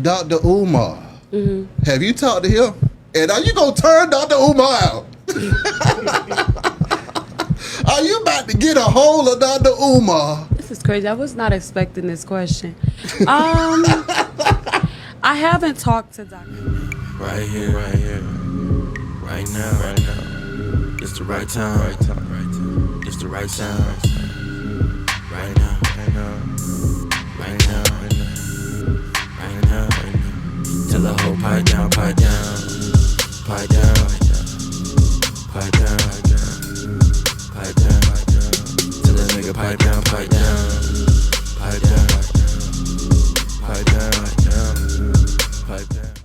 Dr. Umar. Have you talked to him? And are you gonna turn Dr. Umar out? Are you about to get a hold of Dr. Umar? This is crazy. I was not expecting this question. I haven't talked to Dr. Right here, right now. It's the right time, It's the right sound. Right now. Tell the whole pipe down. Tell the nigga pipe down.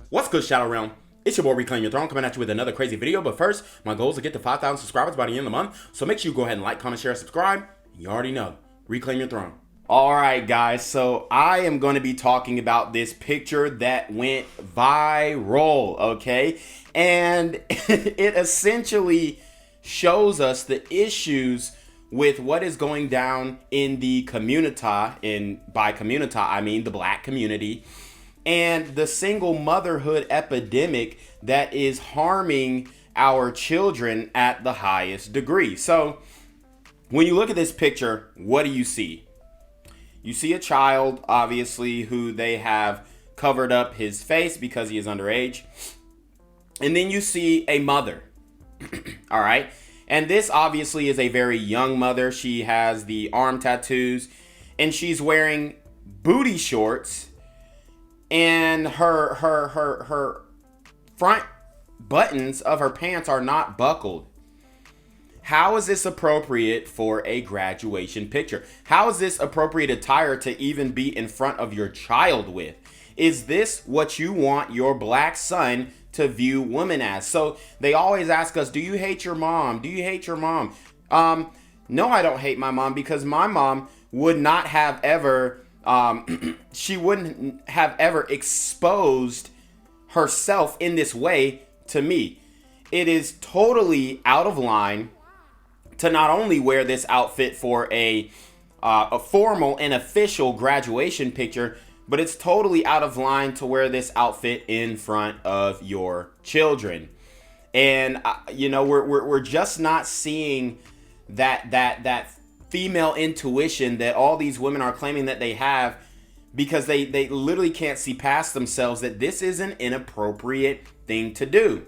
What's good, Shadow Realm? It's your boy Reclaim Your Throne coming at you with another crazy video. But first, my goal is to get to 5,000 subscribers by the end of the month. So make sure you go ahead and like, comment, share, subscribe. You already know. Reclaim your throne. Alright guys, so I am going to be talking about this picture that went viral, okay? And it essentially shows us the issues with what is going down in the community, by community I mean the black community, and the single motherhood epidemic that is harming our children at the highest degree. So when you look at this picture, what do you see? You see a child, obviously, who they have covered up his face because he is underage. And then you see a mother. All right. And this obviously is a very young mother. She has the arm tattoos and she's wearing booty shorts, and her front buttons of her pants are not buckled. How is this appropriate for a graduation picture? How is this appropriate attire to even be in front of your child with? Is this what you want your black son to view women as? So they always ask us, do you hate your mom? Do you hate your mom? No, I don't hate my mom, because my mom would not have ever, she wouldn't have ever exposed herself in this way to me. It is totally out of line to not only wear this outfit for a formal and official graduation picture, but it's totally out of line to wear this outfit in front of your children. And you know, we're just not seeing that female intuition that all these women are claiming that they have, because they literally can't see past themselves that this is an inappropriate thing to do.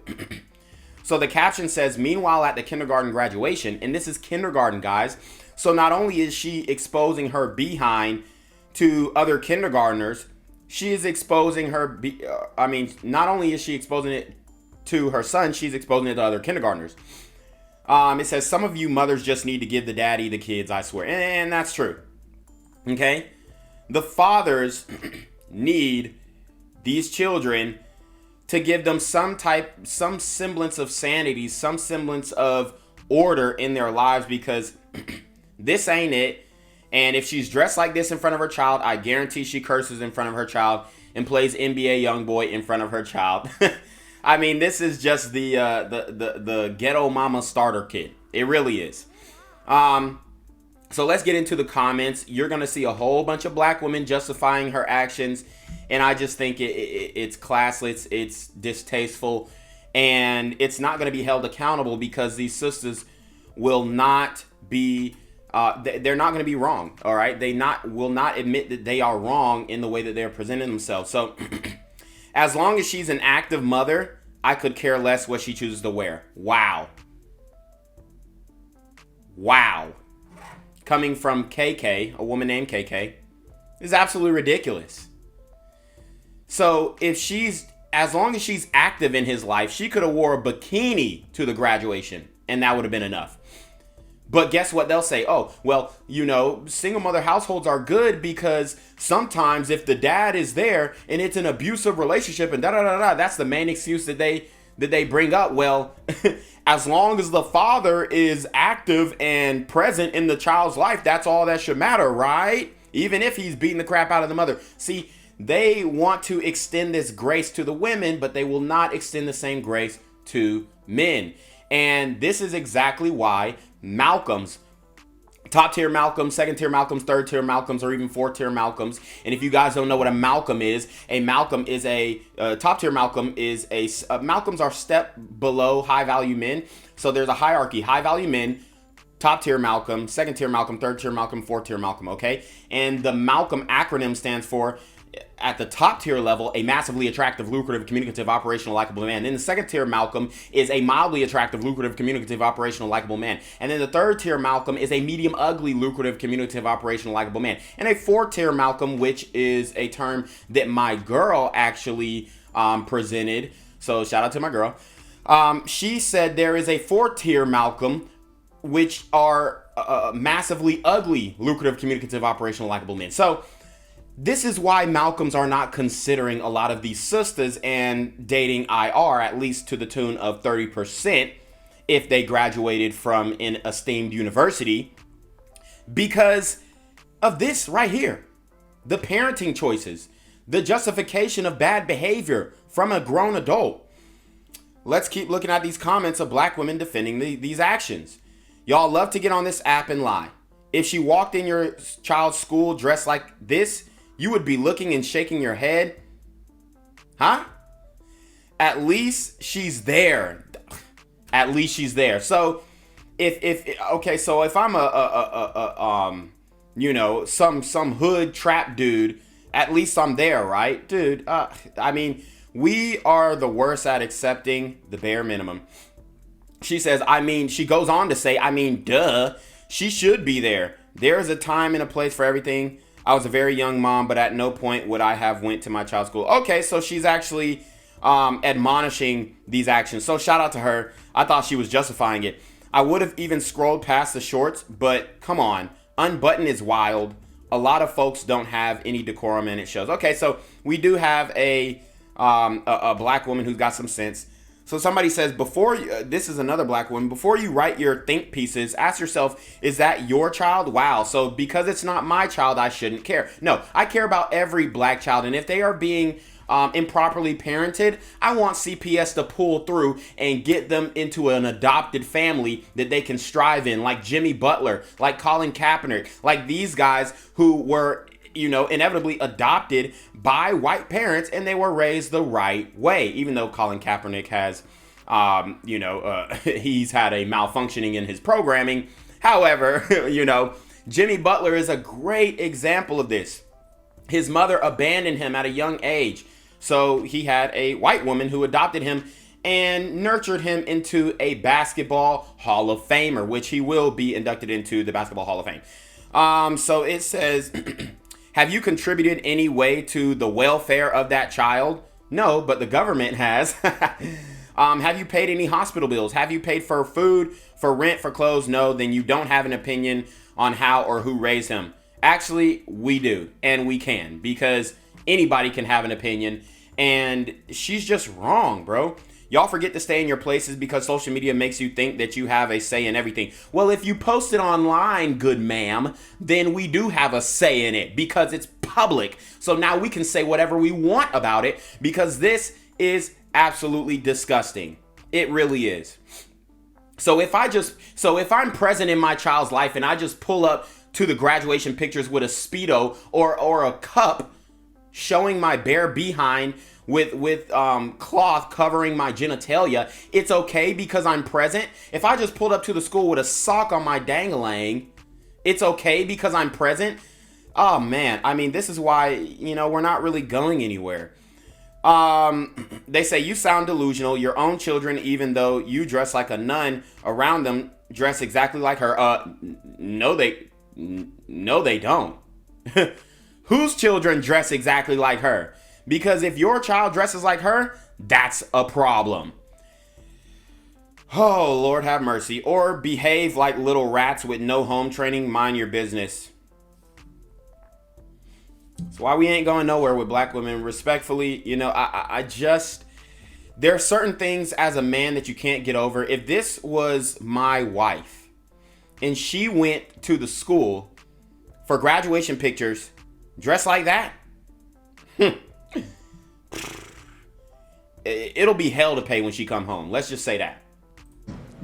So the caption says, meanwhile at the kindergarten graduation, and this is kindergarten, guys. So not only is she exposing her behind to other kindergartners, she is exposing her, not only is she exposing it to her son, she's exposing it to other kindergartners. It says, some of you mothers just need to give the daddy the kids, I swear. And that's true. Okay? The fathers need these children to give them some semblance of sanity, some semblance of order in their lives, because this ain't it. And if she's dressed like this in front of her child, I guarantee she curses in front of her child and plays NBA YoungBoy in front of her child. I mean, this is just the ghetto mama starter kit. It really is. So let's get into the comments. You're going to see a whole bunch of black women justifying her actions. And I just think it's classless, it's distasteful, and it's not going to be held accountable, because these sisters will not be, they're not going to be wrong, all right? They will not admit that they are wrong in the way that they're presenting themselves. So as long as she's an active mother, I could care less what she chooses to wear. Wow. Wow. Coming from KK, a woman named KK, is absolutely ridiculous. So as long as she's active in his life, she could have wore a bikini to the graduation, and that would have been enough. But guess what they'll say? Oh, well, you know, single mother households are good because sometimes if the dad is there and it's an abusive relationship and that's the main excuse that they bring up. Well, as long as the father is active and present in the child's life, that's all that should matter, right? Even if he's beating the crap out of the mother. See, they want to extend this grace to the women, but they will not extend the same grace to men. And this is exactly why Malcolm's top tier Malcolms, second tier Malcolms, third tier Malcolms, or even fourth tier Malcolms. And if you guys don't know what a Malcolm is a top tier Malcolm is Malcolms are step below high value men. So there's a hierarchy: high value men, top tier Malcolm, second tier Malcolm, third tier Malcolm, fourth tier Malcolm. Okay, and the Malcolm acronym stands for, at the top tier level, a massively attractive, lucrative, communicative, operational, likable man. Then the second tier Malcolm is a mildly attractive, lucrative, communicative, operational, likable man. And then the third tier Malcolm is a medium ugly, lucrative, communicative, operational, likable man. And a fourth tier Malcolm, which is a term that my girl actually presented. So shout out to my girl. She said there is a fourth tier Malcolm, which are massively ugly, lucrative, communicative, operational, likable men. So this is why Malcolms are not considering a lot of these sisters and dating IR, at least to the tune of 30%, if they graduated from an esteemed university, because of this right here. The parenting choices, the justification of bad behavior from a grown adult. Let's keep looking at these comments of black women defending these actions. Y'all love to get on this app and lie. If she walked in your child's school dressed like this, you would be looking and shaking your head. Huh? At least she's there. At least she's there. So if I'm some hood trap dude, at least I'm there, right? Dude, I mean, we are the worst at accepting the bare minimum. She says, she goes on to say, duh, she should be there. There is a time and a place for everything. I was a very young mom, but at no point would I have went to my child's school. Okay, so she's actually admonishing these actions. So shout out to her. I thought she was justifying it. I would have even scrolled past the shorts, but come on. Unbutton is wild. A lot of folks don't have any decorum, and it shows. Okay, so we do have a black woman who's got some sense. So somebody says, this is another black woman, before you write your think pieces, ask yourself, is that your child? Wow. So because it's not my child, I shouldn't care. No, I care about every black child. And if they are being improperly parented, I want CPS to pull through and get them into an adopted family that they can strive in, like Jimmy Butler, like Colin Kaepernick, like these guys who were inevitably adopted by white parents, and they were raised the right way, even though Colin Kaepernick has, he's had a malfunctioning in his programming. However, Jimmy Butler is a great example of this. His mother abandoned him at a young age. So he had a white woman who adopted him and nurtured him into a basketball Hall of Famer, which he will be inducted into the Basketball Hall of Fame. So it says, have you contributed any way to the welfare of that child? No, but the government has. Have you paid any hospital bills? Have you paid for food, for rent, for clothes? No, then you don't have an opinion on how or who raised him. Actually, we do, and we can, because anybody can have an opinion, and she's just wrong, bro. Y'all forget to stay in your places because social media makes you think that you have a say in everything. Well, if you post it online, good ma'am, then we do have a say in it because it's public. So now we can say whatever we want about it because this is absolutely disgusting. It really is. So if I'm present in my child's life and I just pull up to the graduation pictures with a Speedo or a cup showing my bare behind with cloth covering my genitalia, it's okay because I'm present. If I just pulled up to the school with a sock on my dangling, it's okay because I'm present. Oh man, I mean, this is why, we're not really going anywhere. They say you sound delusional. Your own children, even though you dress like a nun around them, dress exactly like her. No, they don't. Whose children dress exactly like her? Because if your child dresses like her, that's a problem. Oh, Lord have mercy. Or behave like little rats with no home training. Mind your business. That's why we ain't going nowhere with black women. Respectfully, I just... There are certain things as a man that you can't get over. If this was my wife and she went to the school for graduation pictures dressed like that, it'll be hell to pay when she come home. Let's just say that.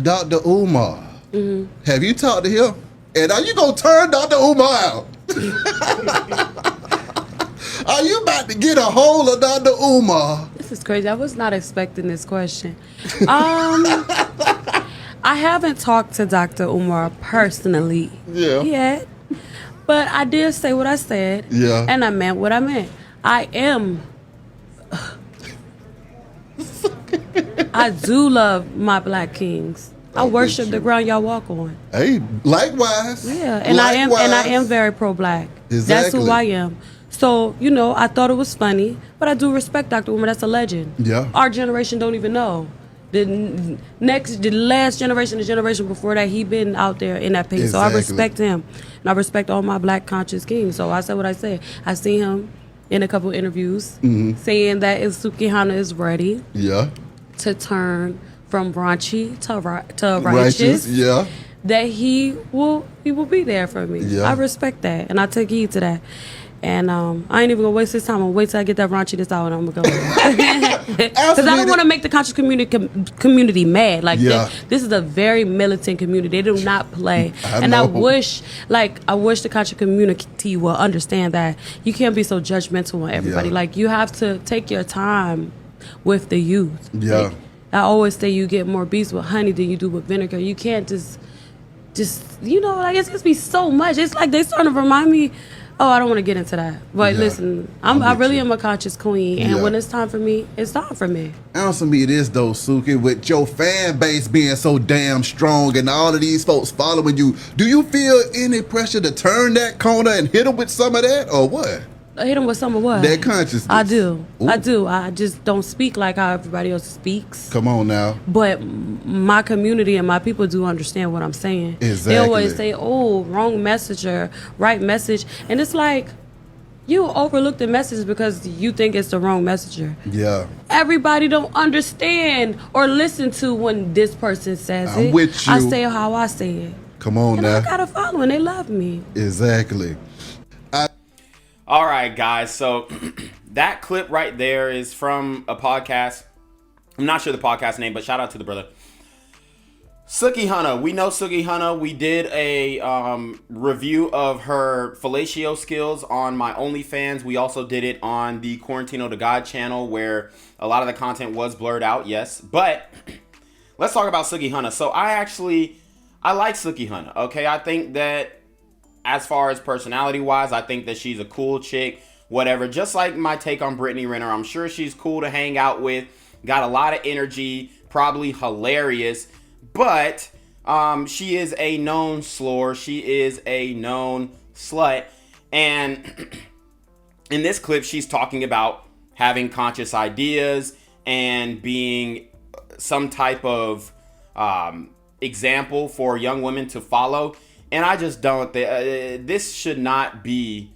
Dr. Umar, have you talked to him? And are you gonna turn Dr. Umar out? Are you about to get a hold of Dr. Umar? This is crazy. I was not expecting this question. I haven't talked to Dr. Umar personally yet, but I did say what I said, and I meant what I meant. I do love my black kings. I worship the ground y'all walk on. Hey, likewise. Yeah, and I am very pro-black. Exactly. That's who I am. So, you know, I thought it was funny, but I do respect Dr. Umar. That's a legend. Yeah. Our generation don't even know. The last generation, the generation before that, he been out there in that pace. Exactly. So I respect him. And I respect all my black conscious kings. So I said what I said. I seen him in a couple interviews saying that if Sookie Hunter is ready to turn from raunchy to righteous, that he will be there for me. I respect that, and I take heed to that. And I ain't even gonna waste this time. I'm gonna wait till I get that raunchiness out, and I'm gonna go. Because I don't want to make the conscious community mad. Like this is a very militant community. They do not play. I wish the conscious community will understand that you can't be so judgmental on everybody. Like you have to take your time with the youth. Like, I always say you get more beats with honey than you do with vinegar. You can't just you know, like it's gonna be so much. It's like they starting to remind me. Oh, I don't want to get into that. But listen, I really am a conscious queen. And when it's time for me, it's time for me. Answer me this, though, Sookie. With your fan base being so damn strong and all of these folks following you, do you feel any pressure to turn that corner and hit them with some of that, or what? Hit them with some of what? That consciousness. I do. Ooh. I do. I just don't speak like how everybody else speaks. Come on now. But my community and my people do understand what I'm saying. Exactly. They always say, oh, wrong message or right message. And it's like, you overlook the message because you think it's the wrong messenger. Yeah. Everybody don't understand or listen to when this person says it. I'm with you. I say how I say it. Come on and now. I got a following. They love me. Exactly. All right, guys. So that clip right there is from a podcast. I'm not sure the podcast name, but shout out to the brother. Sookie Hunter. We know Sookie Hunter. We did a review of her fellatio skills on my OnlyFans. We also did it on the Quarantino to God channel where a lot of the content was blurred out, yes. But let's talk about Sookie Hunter. So I like Sookie Hunter, okay? I think that as far as personality-wise, I think that she's a cool chick, whatever. Just like my take on Brittany Renner, I'm sure she's cool to hang out with, got a lot of energy, probably hilarious, but she is a known slur. She is a known slut, and in this clip, she's talking about having conscious ideas and being some type of example for young women to follow. And I just don't this should not be,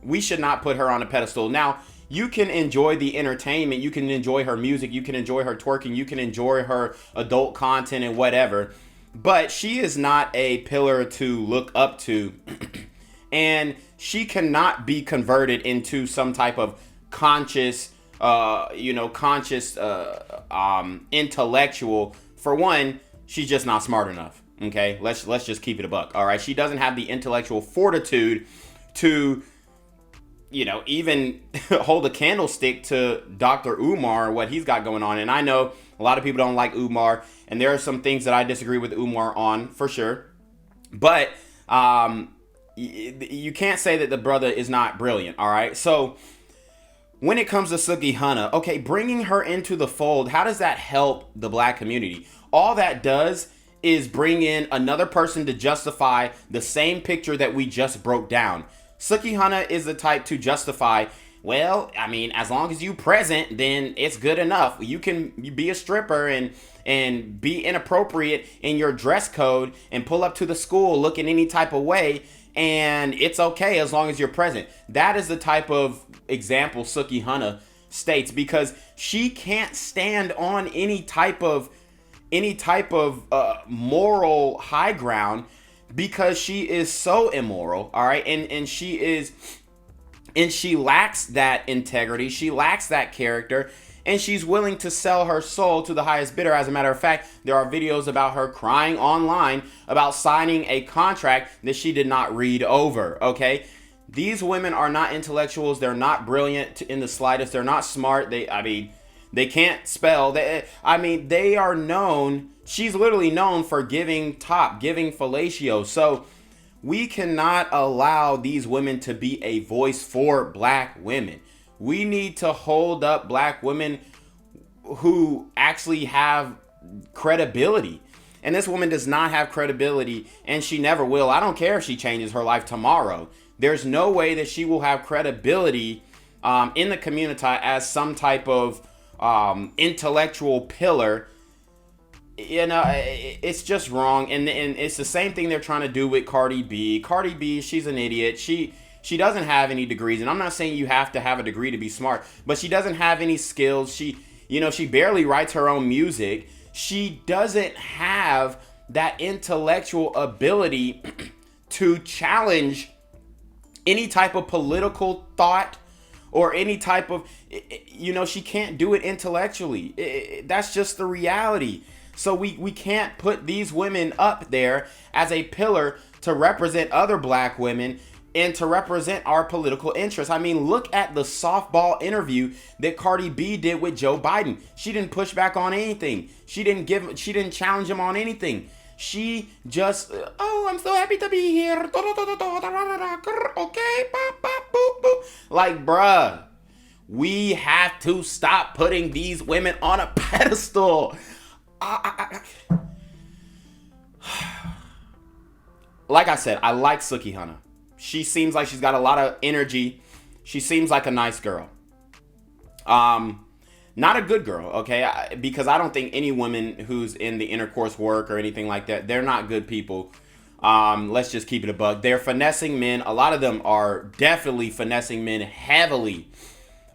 we should not put her on a pedestal. Now, you can enjoy the entertainment, you can enjoy her music, you can enjoy her twerking, you can enjoy her adult content and whatever, but she is not a pillar to look up to. And she cannot be converted into some type of conscious, intellectual. For one, she's just not smart enough. Okay, let's just keep it a buck. All right, she doesn't have the intellectual fortitude to, you know, even hold a candlestick to Dr. Umar and what he's got going on. And I know a lot of people don't like Umar, and there are some things that I disagree with Umar on for sure. But you can't say that the brother is not brilliant. All right, so when it comes to Sookie Hunter, okay, bringing her into the fold, how does that help the black community? All that does is bring in another person to justify the same picture that we just broke down. Sookie Hunter is the type to justify, well, I mean, as long as you present, then it's good enough. You can be a stripper and be inappropriate in your dress code and pull up to the school looking any type of way, and it's okay as long as you're present. That is the type of example Sookie Hunter states, because she can't stand on any type of moral high ground, because she is so immoral, all right, and she lacks that integrity, she lacks that character, and she's willing to sell her soul to the highest bidder. As a matter of fact, there are videos about her crying online about signing a contract that she did not read over, okay? These women are not intellectuals. They're not brilliant in the slightest. They're not smart. They can't spell. They are known. She's literally known for giving fellatio. So we cannot allow these women to be a voice for black women. We need to hold up black women who actually have credibility. And this woman does not have credibility, and she never will. I don't care if she changes her life tomorrow. There's no way that she will have credibility in the community as some type of intellectual pillar. You know, it's just wrong. And it's the same thing they're trying to do with Cardi B. Cardi B, she's an idiot. She doesn't have any degrees. And I'm not saying you have to have a degree to be smart, but she doesn't have any skills. She barely writes her own music. She doesn't have that intellectual ability to challenge any type of political thought or any type of, she can't do it intellectually. That's just the reality. So we can't put these women up there as a pillar to represent other black women and to represent our political interests. I mean, look at the softball interview that Cardi B did with Joe Biden. She didn't push back on anything. She didn't challenge him on anything. She just, I'm so happy to be here. Okay, like, bruh, we have to stop putting these women on a pedestal. Like I said, I like Sookie Hunter. She seems like she's got a lot of energy. She seems like a nice girl. Not a good girl, okay? Because I don't think any woman who's in the intercourse work or anything like that, they're not good people. Let's just keep it a buck. They're finessing men. A lot of them are definitely finessing men heavily.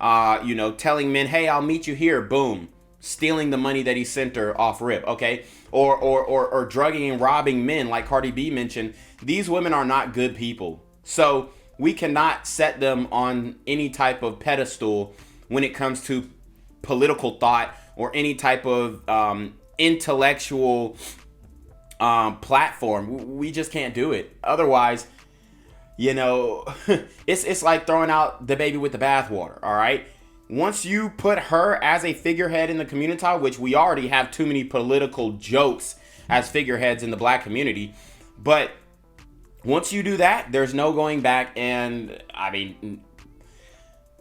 Telling men, hey, I'll meet you here. Boom. Stealing the money that he sent her off rip, okay? Or drugging and robbing men like Cardi B mentioned. These women are not good people. So we cannot set them on any type of pedestal when it comes to political thought or any type of intellectual platform. We just can't do it. Otherwise, it's like throwing out the baby with the bathwater, all right? Once you put her as a figurehead in the community, which we already have too many political jokes as figureheads in the black community, but once you do that, there's no going back. And I mean,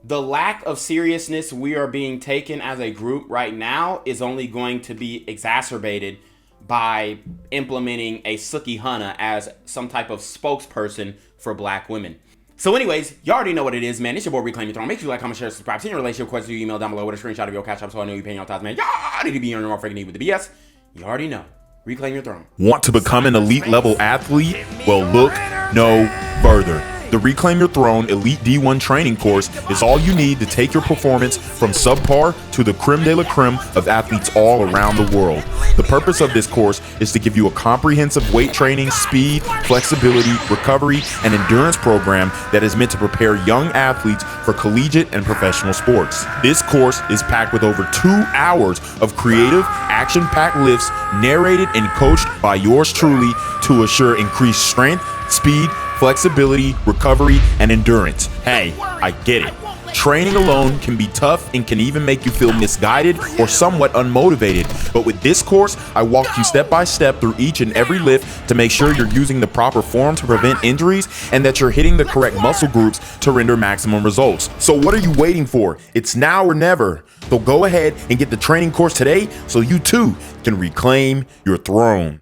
the lack of seriousness we are being taken as a group right now is only going to be exacerbated by implementing a Sookie Hunter as some type of spokesperson for black women. So anyways, you already know what it is, man. It's your boy Reclaim Your Throne. Make sure you like, comment, share, subscribe. Send your relationship questions to your email down below with a screenshot of your CashApp so I know you're paying your tithes, man. Y'all need to be on your more freaking need with the BS. You already know. Reclaim Your Throne. Want to become an elite level athlete? Well, look no further. The Reclaim Your Throne Elite D1 training course is all you need to take your performance from subpar to the creme de la creme of athletes all around the world. The purpose of this course is to give you a comprehensive weight training, speed, flexibility, recovery, and endurance program that is meant to prepare young athletes for collegiate and professional sports. This course is packed with over 2 hours of creative, action-packed lifts narrated and coached by yours truly to assure increased strength, speed, flexibility, recovery, and endurance. Hey, I get it. Training alone can be tough and can even make you feel misguided or somewhat unmotivated. But with this course, I walk you step by step through each and every lift to make sure you're using the proper form to prevent injuries and that you're hitting the correct muscle groups to render maximum results. So what are you waiting for? It's now or never. So go ahead and get the training course today so you too can reclaim your throne.